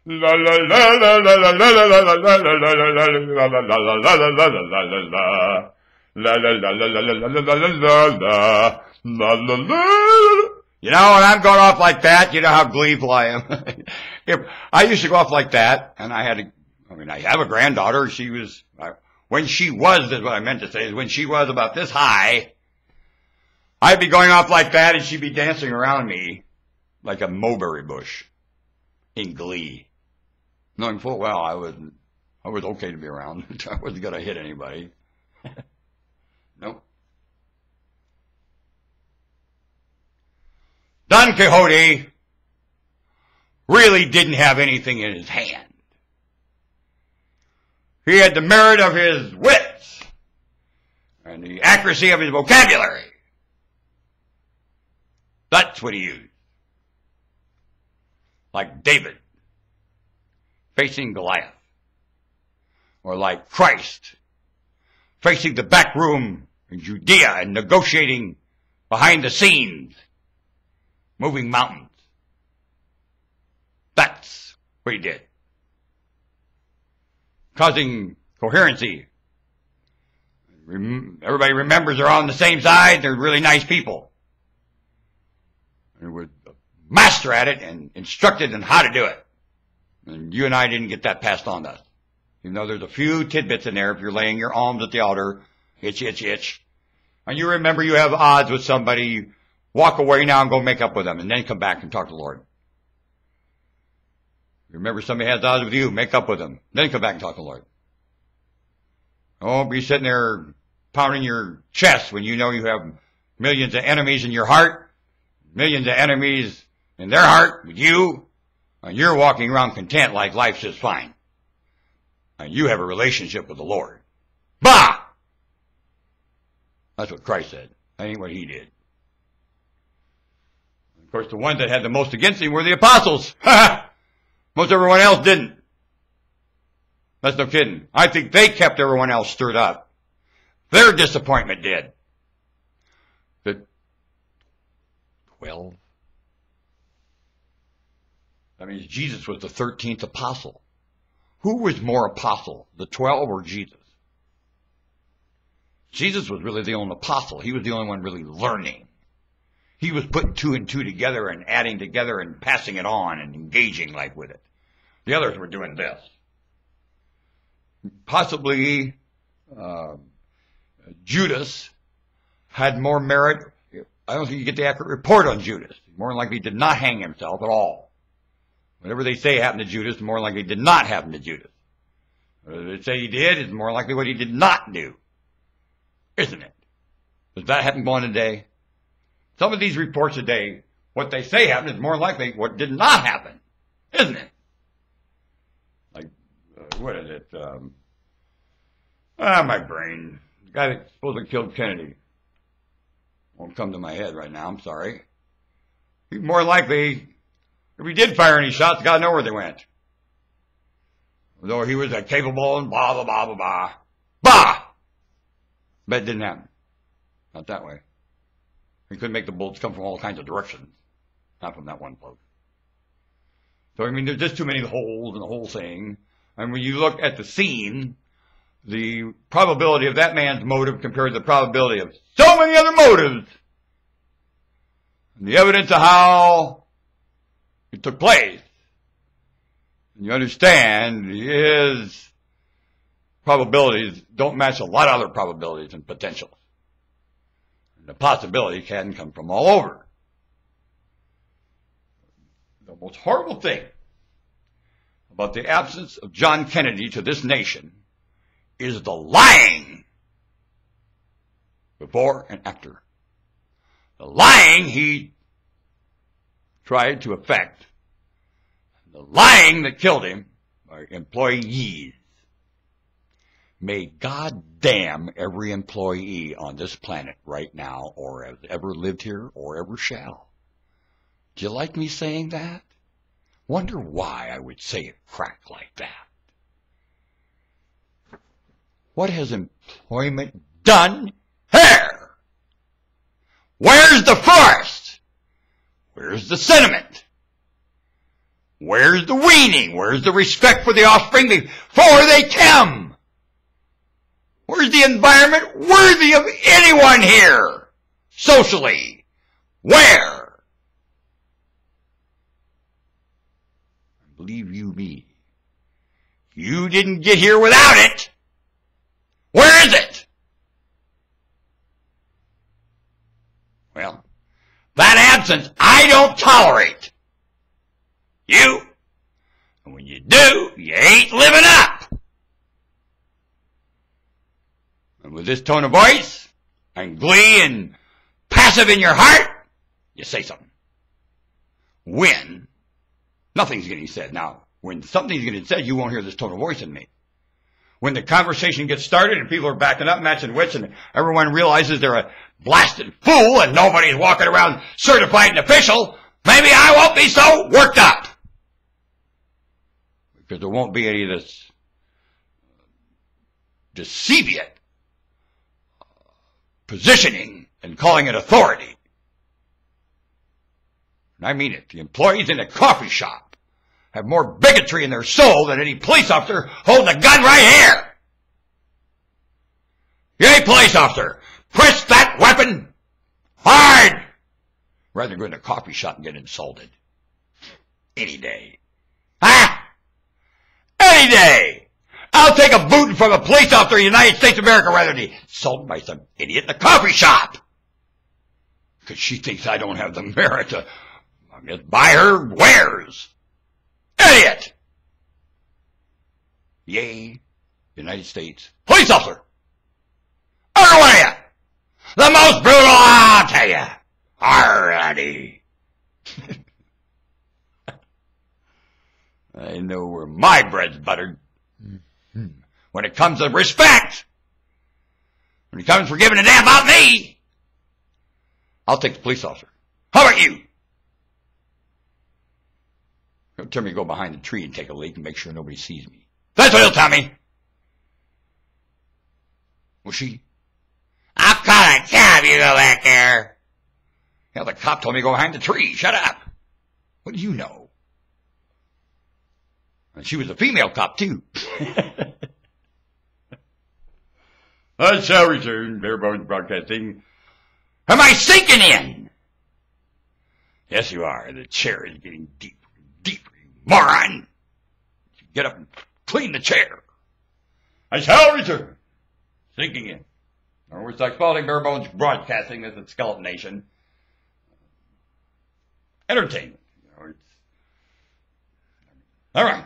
La la la la la la la la la la la la la la la la la la la. La la la la la la la la la la la la la. You know, when I'm going off like that, you know how gleeful I am. If I used to go off like that, and I have a granddaughter. She was, when she was, is what I meant to say, is when she was about this high, I'd be going off like that, and she'd be dancing around me like a mulberry bush in glee, knowing full well I was okay to be around. I wasn't going to hit anybody. Nope. Don Quixote really didn't have anything in his hand. He had the merit of his wits and the accuracy of his vocabulary. That's what he used. Like David facing Goliath. Or like Christ facing the back room in Judea and negotiating behind the scenes, moving mountains. That's what he did. Causing coherency. Everybody remembers they're on the same side. They're really nice people. They were a master at it and instructed in how to do it. And you and I didn't get that passed on to us. Even though there's a few tidbits in there if you're laying your alms at the altar. Itch, itch, itch. And you remember you have odds with somebody. Walk away now and go make up with them. And then come back and talk to the Lord. You remember somebody has odds with you. Make up with them. Then come back and talk to the Lord. Don't be sitting there pounding your chest when you know you have millions of enemies in your heart. Millions of enemies in their heart with you. And you're walking around content like life's just fine. And you have a relationship with the Lord. Bah! That's what Christ said. That ain't what he did. Of course, the ones that had the most against him were the apostles. Most everyone else didn't. That's no kidding. I think they kept everyone else stirred up. Their disappointment did. The 12. That means Jesus was the 13th apostle. Who was more apostle, the 12 or Jesus? Jesus was really the only apostle. He was the only one really learning. He was putting two and two together and adding together and passing it on and engaging like with it. The others were doing this. Possibly Judas had more merit. I don't think you get the accurate report on Judas. More than likely he did not hang himself at all. Whatever they say happened to Judas, more likely did not happen to Judas. Whatever they say he did is more likely what he did not do. Isn't it? Does that happen going today? Some of these reports today, what they say happened is more likely what did not happen. Isn't it? Like, what is it? My brain. The guy that supposedly killed Kennedy. Won't come to my head right now, I'm sorry. He's more likely, if he did fire any shots, God knows where they went. Although he was capable and blah, blah, blah, blah, blah. Bah! But it didn't happen. Not that way. He couldn't make the bullets come from all kinds of directions. Not from that one place. So, I mean, there's just too many holes in the whole thing. And when you look at the scene, the probability of that man's motive compared to the probability of so many other motives, and the evidence of how it took place, and you understand his probabilities don't match a lot of other probabilities and potentials. And the possibility can come from all over. The most horrible thing about the absence of John Kennedy to this nation is the lying before and after. The lying he tried to effect. The lying that killed him by employees. May God damn every employee on this planet right now, or has ever lived here, or ever shall. Do you like me saying that? Wonder why I would say it crack like that. What has employment done here? Where's the forest? Where's the sentiment? Where's the weaning? Where's the respect for the offspring before they come? Where's the environment worthy of anyone here? Socially. Where? Believe you me, you didn't get here without it. Where is it? Well, that absence I don't tolerate. You, and when you do, you ain't living up. And with this tone of voice, and glee and passive in your heart, you say something. When nothing's getting said. Now, when something's getting said, you won't hear this tone of voice in me. When the conversation gets started and people are backing up, matching wits, and everyone realizes they're a blasted fool and nobody's walking around certified and official, maybe I won't be so worked up. Because there won't be any of this deceiviate positioning and calling it authority. And I mean it. The employees in a coffee shop have more bigotry in their soul than any police officer holding a gun right here. Hey, police officer, press that weapon hard rather than go in a coffee shop and get insulted. Any day. Ah! Any day! I'll take a booting from a police officer in the United States of America rather than be insulted by some idiot in a coffee shop. Because she thinks I don't have the merit to just buy her wares. Idiot! Yay, United States police officer. Every one of you. The most brutal, I'll tell you. Alrighty. I know where my bread's buttered. When it comes to respect, when it comes for giving a damn about me, I'll take the police officer. How about you? He'll tell me to go behind the tree and take a leak and make sure nobody sees me. That's what he'll tell me. Will she? I'll call a cab, you go back there. Hell, the cop told me to go behind the tree. Shut up. What do you know? And she was a female cop, too. I shall return, Bare Bones Broadcasting. Am I sinking in? Yes, you are. The chair is getting deeper and deeper, you moron. Get up and clean the chair. I shall return. Sinking in. Or we're spelling Bare Bones Broadcasting as a Skeleton Nation. Entertainment. All right.